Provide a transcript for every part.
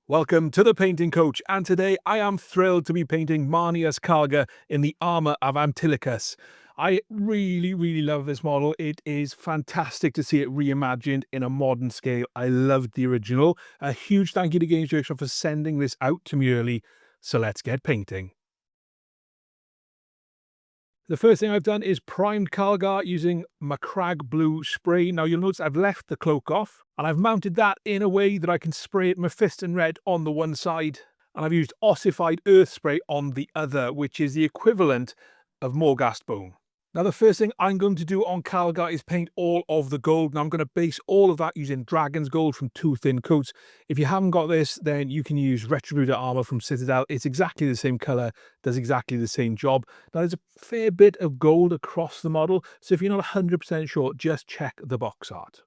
Welcome to the Painting Coach, and today I am thrilled to be painting Marneus Calgar in the armour of Antilochus. I really love this model. It is fantastic to see it reimagined in a modern scale. I loved the original. A huge thank you to Games Workshop for sending this out to me early. So let's get painting. The first thing I've done is primed Calgar using Macragge blue spray. Now you'll notice I've left the cloak off and I've mounted that in a way that I can spray it Mephiston Red on the one side, and I've used Ossified earth spray on the other, which is the equivalent of Morghast bone. Now the first thing I'm going to do on Calgar is paint all of the gold. Now I'm going to base all of that using Dragon's Gold from 2 thin coats. If you haven't got this, then you can use Retributor Armour from Citadel. It's exactly the same colour, does exactly the same job. Now there's a fair bit of gold across the model, so if you're not 100% sure, just check the box art.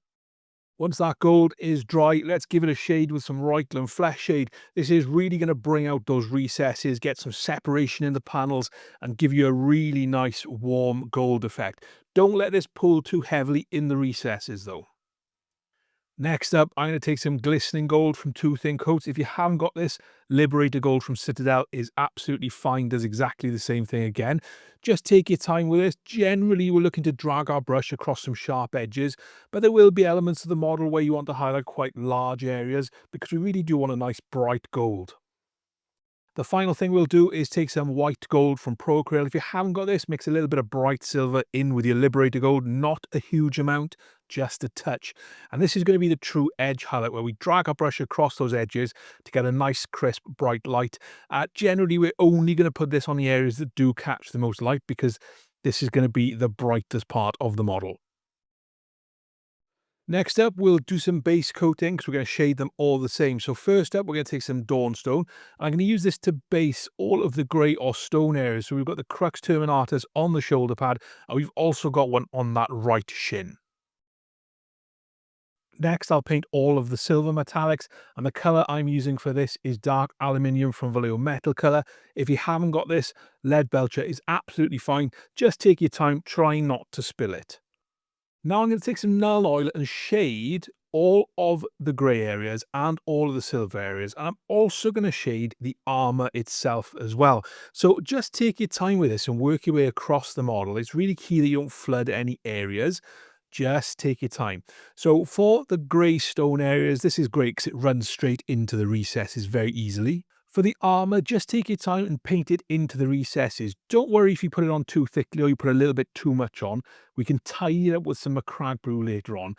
Once that gold is dry, let's give it a shade with some Reikland Fleshshade. This is really going to bring out those recesses, get some separation in the panels, and give you a really nice warm gold effect. Don't let this pull too heavily in the recesses though. Next up, I'm going to take some Glistening Gold from 2 thin coats. If you haven't got this, Liberator Gold from Citadel is absolutely fine, does exactly the same thing again. Just take your time with this. Generally, we're looking to drag our brush across some sharp edges, but there will be elements of the model where you want to highlight quite large areas because we really do want a nice bright gold. The final thing we'll do is take some white gold from Procreate. If you haven't got this, mix a little bit of bright silver in with your Liberator Gold, not a huge amount, just a touch. And this is going to be the true edge highlight where we drag our brush across those edges to get a nice crisp bright light. Generally, we're only going to put this on the areas that do catch the most light because this is going to be the brightest part of the model. Next up, we'll do some base coating because we're going to shade them all the same. So first up, we're going to take some Dawnstone. I'm going to use this to base all of the grey or stone areas. So we've got the Crux Terminatus on the shoulder pad, and we've also got one on that right shin. Next, I'll paint all of the silver metallics, and the colour I'm using for this is dark aluminium from Vallejo Metal Colour. If you haven't got this, Lead Belcher is absolutely fine. Just take your time, try not to spill it. Now I'm going to take some Nuln oil and shade all of the grey areas and all of the silver areas. And I'm also going to shade the armour itself as well. So just take your time with this and work your way across the model. It's really key that you don't flood any areas. Just take your time. So for the grey stone areas, this is great because it runs straight into the recesses very easily. For the armour, just take your time and paint it into the recesses. Don't worry if you put it on too thickly or you put a little bit too much on. We can tidy it up with some Macragge brew later on.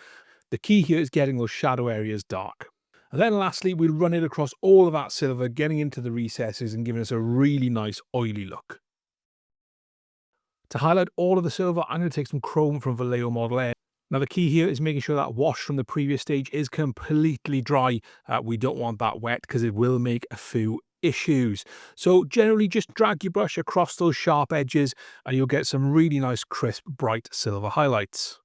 The key here is getting those shadow areas dark. And then lastly, we'll run it across all of that silver, getting into the recesses and giving us a really nice oily look. To highlight all of the silver, I'm going to take some chrome from Vallejo Model N. Now the key here is making sure that wash from the previous stage is completely dry. We don't want that wet because it will make a few issues. So generally just drag your brush across those sharp edges and you'll get some really nice crisp bright silver highlights.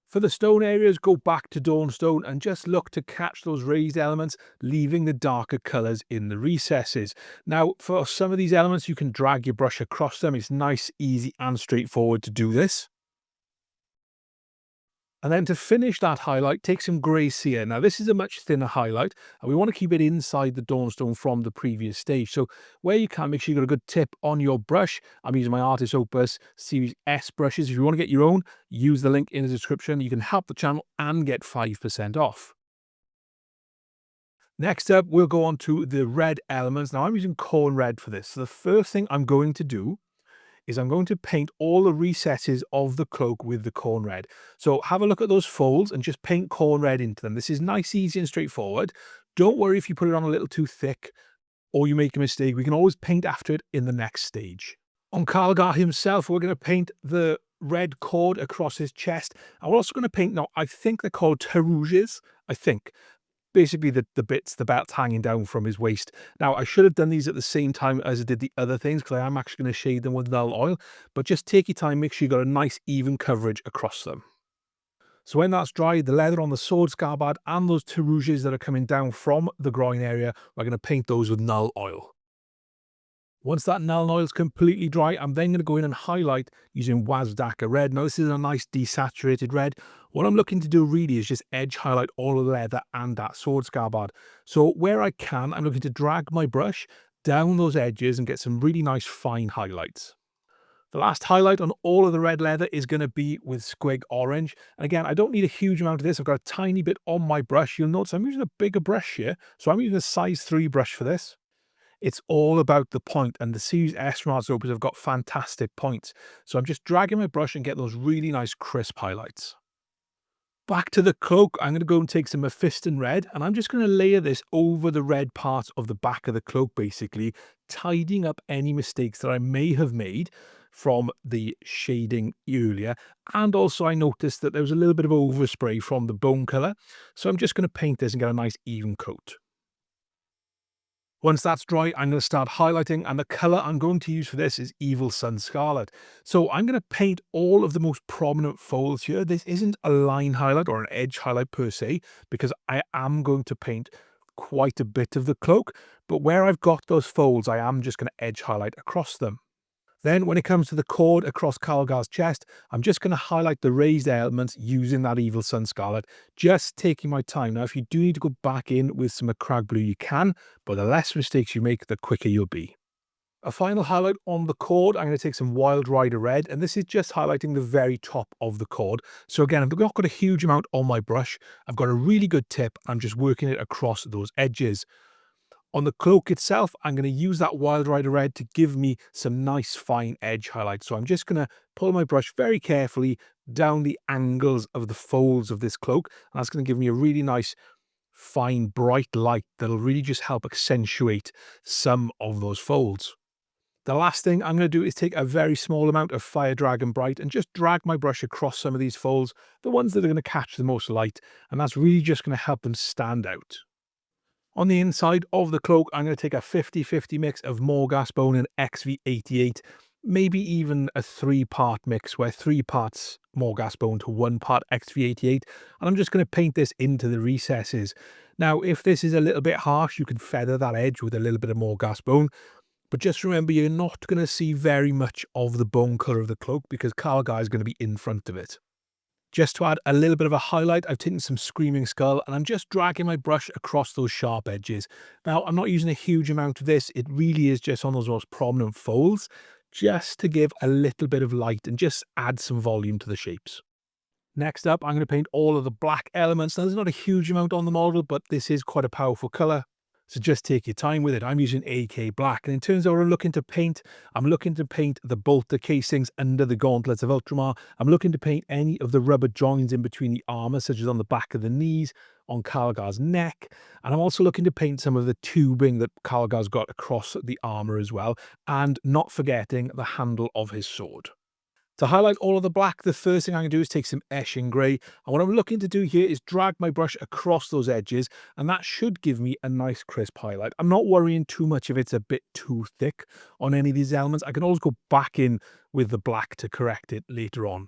For the stone areas, go back to Dawnstone and just look to catch those raised elements, leaving the darker colours in the recesses. Now, for some of these elements, you can drag your brush across them. It's nice, easy and straightforward to do this. And then to finish that highlight, take some grey Seer. Now this is a much thinner highlight and we want to keep it inside the Dawnstone from the previous stage. So where you can, make sure you've got a good tip on your brush. I'm using my Artist Opus Series S brushes. If you want to get your own, use the link in the description. You can help the channel and get 5% off. Next up, we'll go on to the red elements. Now I'm using corn red for this. So the first thing I'm going to do is I'm going to paint all the recesses of the cloak with the corn red. So have a look at those folds and just paint corn red into them. This is nice, easy and straightforward. Don't worry if you put it on a little too thick or you make a mistake. We can always paint after it in the next stage. On Calgar himself, we're going to paint the red cord across his chest. And we're also going to paint, now I think they're called terouges, I think. Basically the bits, the belt hanging down from his waist. Now, I should have done these at the same time as I did the other things because I am actually going to shade them with Nuln oil, but just take your time, make sure you got a nice even coverage across them. So when that's dry, the leather on the sword scabbard and those terouges that are coming down from the groin area, we're going to paint those with Nuln oil. Once that Nuln oil is completely dry, I'm then going to go in and highlight using Wazdaka Red. Now this is a nice desaturated red. What I'm looking to do really is just edge highlight all of the leather and that sword scabbard. So where I can, I'm looking to drag my brush down those edges and get some really nice fine highlights. The last highlight on all of the red leather is going to be with Squig Orange. And again, I don't need a huge amount of this. I've got a tiny bit on my brush. You'll notice I'm using a bigger brush here. So I'm using a size 3 brush for this. It's all about the point, and the Seer's S-Mars opals have got fantastic points. So I'm just dragging my brush and get those really nice crisp highlights. Back to the cloak, I'm going to go and take some Mephiston Red, and I'm just going to layer this over the red part of the back of the cloak, basically, tidying up any mistakes that I may have made from the shading earlier. And also I noticed that there was a little bit of overspray from the bone colour, so I'm just going to paint this and get a nice even coat. Once that's dry, I'm going to start highlighting, and the colour I'm going to use for this is Evil Sun Scarlet. So I'm going to paint all of the most prominent folds here. This isn't a line highlight or an edge highlight per se, because I am going to paint quite a bit of the cloak, but where I've got those folds, I am just going to edge highlight across them. Then when it comes to the cord across Calgar's chest, I'm just going to highlight the raised elements using that Evil Sun Scarlet, just taking my time. Now, if you do need to go back in with some Macragge blue, you can, but the less mistakes you make, the quicker you'll be. A final highlight on the cord, I'm going to take some Wild Rider Red, and this is just highlighting the very top of the cord. So again, I've not got a huge amount on my brush. I've got a really good tip. I'm just working it across those edges. On the cloak itself, I'm going to use that Wild Rider Red to give me some nice fine edge highlights. So I'm just going to pull my brush very carefully down the angles of the folds of this cloak. And that's going to give me a really nice, fine, bright light that'll really just help accentuate some of those folds. The last thing I'm going to do is take a very small amount of Fire Dragon Bright and just drag my brush across some of these folds, the ones that are going to catch the most light. And that's really just going to help them stand out. On the inside of the cloak, I'm going to take a 50-50 mix of Morghast and XV88, maybe even a 3-part mix where 3 parts Morghast to 1 part XV88, and I'm just going to paint this into the recesses. Now, if this is a little bit harsh, you can feather that edge with a little bit of Morghast, but just remember you're not going to see very much of the bone colour of the cloak because Calgar is going to be in front of it. Just to add a little bit of a highlight, I've taken some Screaming Skull and I'm just dragging my brush across those sharp edges. Now, I'm not using a huge amount of this. It really is just on those most prominent folds, just to give a little bit of light and just add some volume to the shapes. Next up, I'm going to paint all of the black elements. Now, there's not a huge amount on the model, but this is quite a powerful colour. So just take your time with it. I'm using AK Black. And in terms of what I'm looking to paint the bolter casings under the gauntlets of Ultramar. I'm looking to paint any of the rubber joins in between the armour, such as on the back of the knees, on Calgar's neck. And I'm also looking to paint some of the tubing that Calgar's got across the armour as well. And not forgetting the handle of his sword. To highlight all of the black, the first thing I'm going to do is take some Eshin Grey. And what I'm looking to do here is drag my brush across those edges, and that should give me a nice crisp highlight. I'm not worrying too much if it's a bit too thick on any of these elements. I can always go back in with the black to correct it later on.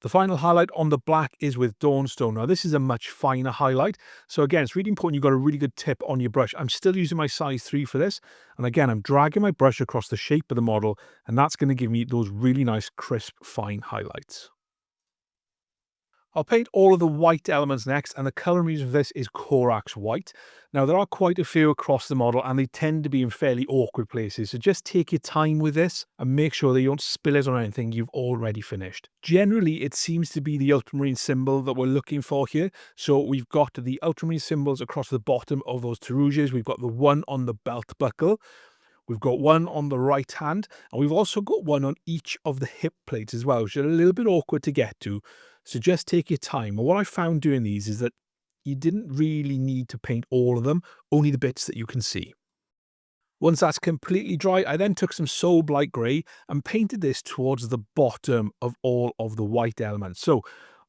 The final highlight on the black is with Dawnstone. Now, this is a much finer highlight. So again, it's really important you've got a really good tip on your brush. I'm still using my size 3 for this. And again, I'm dragging my brush across the shape of the model, and that's going to give me those really nice, crisp, fine highlights. I'll paint all of the white elements next, and the colour I'm using for this is Corax White. Now, there are quite a few across the model, and they tend to be in fairly awkward places, so just take your time with this and make sure that you don't spill it on anything you've already finished. Generally, it seems to be the Ultramarine symbol that we're looking for here. So we've got the Ultramarine symbols across the bottom of those Tarouges. We've got the one on the belt buckle. We've got one on the right hand, and we've also got one on each of the hip plates as well, which are a little bit awkward to get to. So just take your time. And what I found doing these is that you didn't really need to paint all of them, only the bits that you can see. Once that's completely dry, I then took some Soul Blight Grey and painted this towards the bottom of all of the white elements. So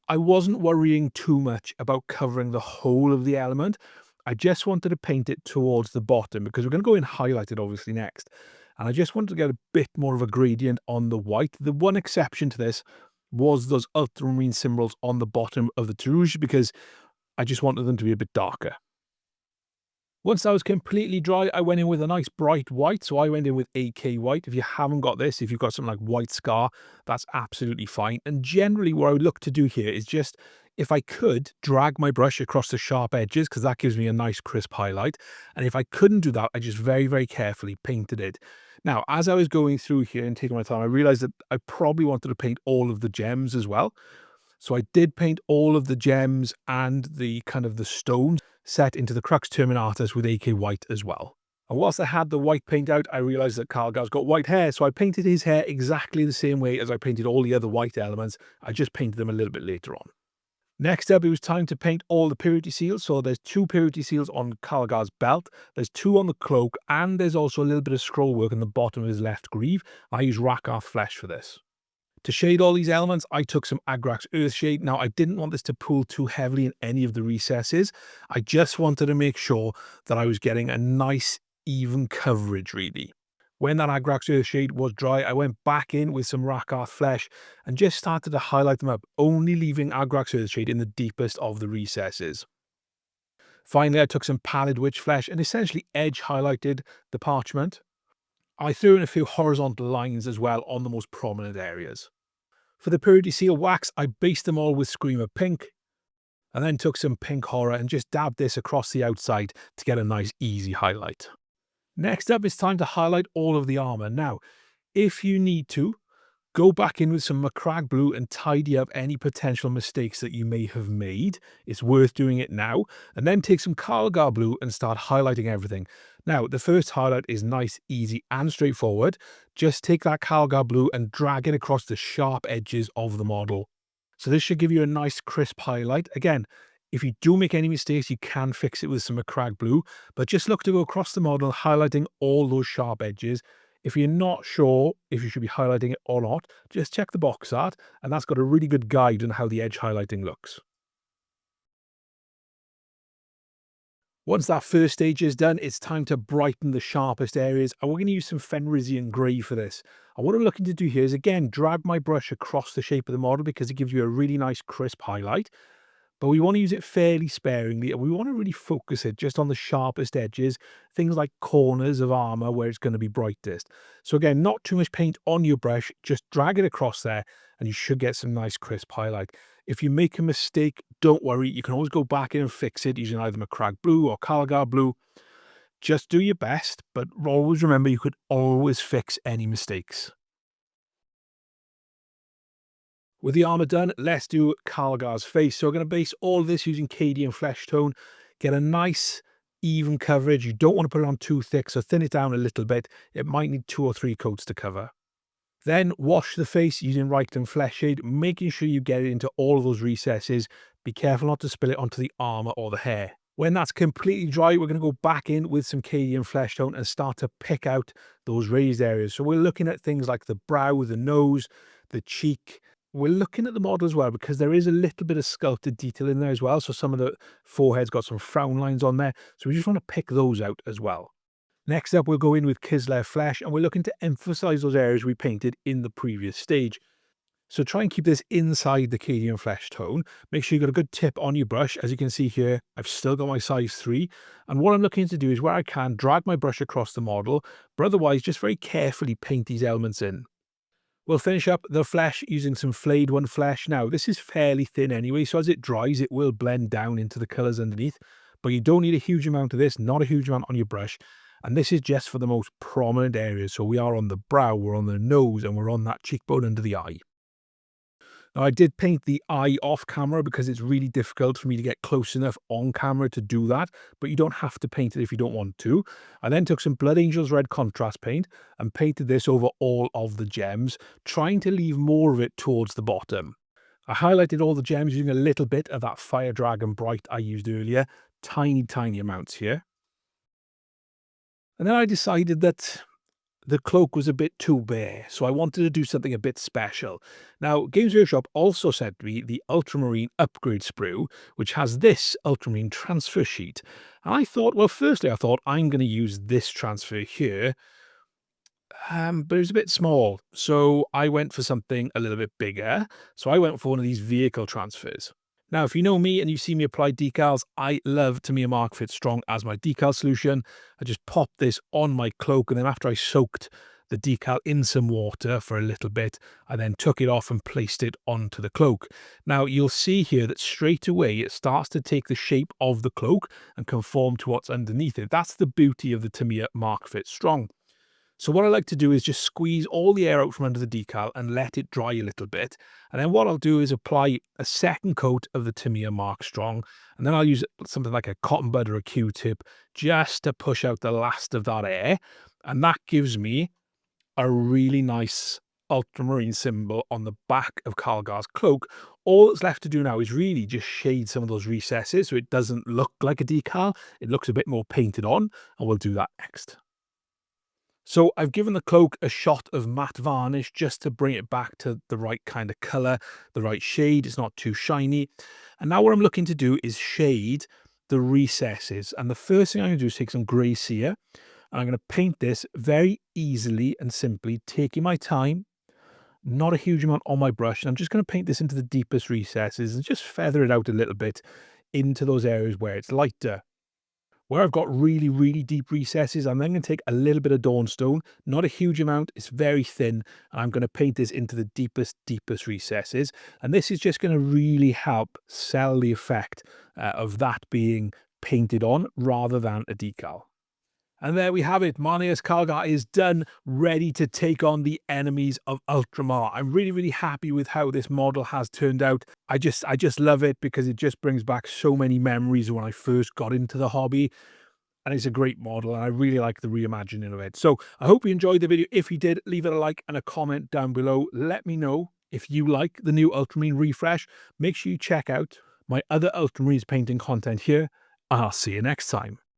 I wasn't worrying too much about covering the whole of the element. I just wanted to paint it towards the bottom because we're going to go and highlight it obviously next. And I just wanted to get a bit more of a gradient on the white. The one exception to this was those ultramarine symbols on the bottom of the Tarouge because I just wanted them to be a bit darker. Once that was completely dry, I went in with a nice bright white. So I went in with AK white. If you haven't got this, if you've got something like white scar, that's absolutely fine. And generally what I would look to do here is just, if I could, drag my brush across the sharp edges, because that gives me a nice crisp highlight. And if I couldn't do that, I just very, very carefully painted it. Now, as I was going through here and taking my time, I realized that I probably wanted to paint all of the gems as well. So I did paint all of the gems and the kind of the stones set into the Crux Terminatus with AK white as well. And whilst I had the white paint out, I realised that Calgar's got white hair, so I painted his hair exactly the same way as I painted all the other white elements. I just painted them a little bit later on. Next up, it was time to paint all the purity seals. So there's 2 purity seals on Calgar's belt, there's 2 on the cloak, and there's also a little bit of scroll work on the bottom of his left greave. I use Reikland Fleshshade for this. To shade all these elements, I took some Agrax Earthshade. Now, I didn't want this to pool too heavily in any of the recesses. I just wanted to make sure that I was getting a nice, even coverage, really. When that Agrax Earthshade was dry, I went back in with some Reikland Flesh and just started to highlight them up, only leaving Agrax Earthshade in the deepest of the recesses. Finally, I took some Pallid Witch Flesh and essentially edge highlighted the parchment. I threw in a few horizontal lines as well on the most prominent areas. For the purity seal wax, I based them all with Screamer Pink, and then took some Pink Horror and just dabbed this across the outside to get a nice easy highlight. Next up, it's time to highlight all of the armour. Now, if you need to, go back in with some Macragge blue and tidy up any potential mistakes that you may have made. It's worth doing it now. And then take some Calgar blue and start highlighting everything. Now, the first highlight is nice, easy and straightforward. Just take that Calgar blue and drag it across the sharp edges of the model. So this should give you a nice crisp highlight. Again, if you do make any mistakes, you can fix it with some Macragge blue, but just look to go across the model, highlighting all those sharp edges. If you're not sure if you should be highlighting it or not, just check the box art, and that's got a really good guide on how the edge highlighting looks. Once that first stage is done, it's time to brighten the sharpest areas, and we're going to use some Fenrisian Grey for this. And what I'm looking to do here is, again, drag my brush across the shape of the model because it gives you a really nice crisp highlight. But we want to use it fairly sparingly, and we want to really focus it just on the sharpest edges, things like corners of armour where it's going to be brightest. So again, not too much paint on your brush, just drag it across there and you should get some nice crisp highlight. If you make a mistake, don't worry, you can always go back in and fix it using either Macragge blue or Calgar blue. Just do your best, but always remember you could always fix any mistakes. With the armour done, let's do Calgar's face. So we're going to base all of this using Cadian Flesh Tone. Get a nice, even coverage. You don't want to put it on too thick, so thin it down a little bit. It might need 2 or 3 coats to cover. Then wash the face using Reikland Fleshshade, making sure you get it into all of those recesses. Be careful not to spill it onto the armour or the hair. When that's completely dry, we're going to go back in with some Cadian Flesh Tone and start to pick out those raised areas. So we're looking at things like the brow, the nose, the cheek. We're looking at the model as well because there is a little bit of sculpted detail in there as well. So some of the forehead's got some frown lines on there. So we just want to pick those out as well. Next up, we'll go in with Kislev Flesh, and we're looking to emphasize those areas we painted in the previous stage. So try and keep this inside the Cadian Flesh Tone. Make sure you've got a good tip on your brush. As you can see here, I've still got my size 3. And what I'm looking to do is, where I can, drag my brush across the model, but otherwise just very carefully paint these elements in. We'll finish up the flesh using some flayed one flesh. Now, this is fairly thin anyway, so as it dries, it will blend down into the colours underneath. But you don't need a huge amount of this, not a huge amount on your brush. And this is just for the most prominent areas. So we are on the brow, we're on the nose, and we're on that cheekbone under the eye. Now, I did paint the eye off camera because it's really difficult for me to get close enough on camera to do that, but you don't have to paint it if you don't want to. I then took some Blood Angels Red contrast paint and painted this over all of the gems, trying to leave more of it towards the bottom. I highlighted all the gems using a little bit of that Fire Dragon Bright I used earlier, tiny, tiny amounts here. And then I decided that the cloak was a bit too bare, so I wanted to do something a bit special. Now, Games Workshop also sent me the Ultramarine upgrade sprue, which has this Ultramarine transfer sheet. And I thought, well, firstly, I thought I'm going to use this transfer here, but it was a bit small. So I went for something a little bit bigger. So I went for one of these vehicle transfers. Now, if you know me and you see me apply decals, I love Tamiya Mark Fit Strong as my decal solution. I just popped this on my cloak, and then after I soaked the decal in some water for a little bit, I then took it off and placed it onto the cloak. Now, you'll see here that straight away it starts to take the shape of the cloak and conform to what's underneath it. That's the beauty of the Tamiya Mark Fit Strong. So what I like to do is just squeeze all the air out from under the decal and let it dry a little bit. And then what I'll do is apply a second coat of the Tamiya Mark Strong. And then I'll use something like a cotton bud or a Q-tip just to push out the last of that air. And that gives me a really nice ultramarine symbol on the back of Calgar's cloak. All that's left to do now is really just shade some of those recesses so it doesn't look like a decal. It looks a bit more painted on, and we'll do that next. So I've given the cloak a shot of matte varnish just to bring it back to the right kind of colour, the right shade. It's not too shiny. And now what I'm looking to do is shade the recesses. And the first thing I'm going to do is take some grey Seer, and I'm going to paint this very easily and simply, taking my time, not a huge amount on my brush. And I'm just going to paint this into the deepest recesses and just feather it out a little bit into those areas where it's lighter. Where I've got really, really deep recesses, I'm then going to take a little bit of Dawnstone, not a huge amount, it's very thin, and I'm going to paint this into the deepest, deepest recesses. And this is just going to really help sell the effect of that being painted on rather than a decal. And there we have it. Marneus Calgar is done, ready to take on the enemies of Ultramar. I'm really, really happy with how this model has turned out. I just love it because it just brings back so many memories when I first got into the hobby. And it's a great model, and I really like the reimagining of it. So I hope you enjoyed the video. If you did, leave it a like and a comment down below. Let me know if you like the new Ultramarine refresh. Make sure you check out my other Ultramarines painting content here, and I'll see you next time.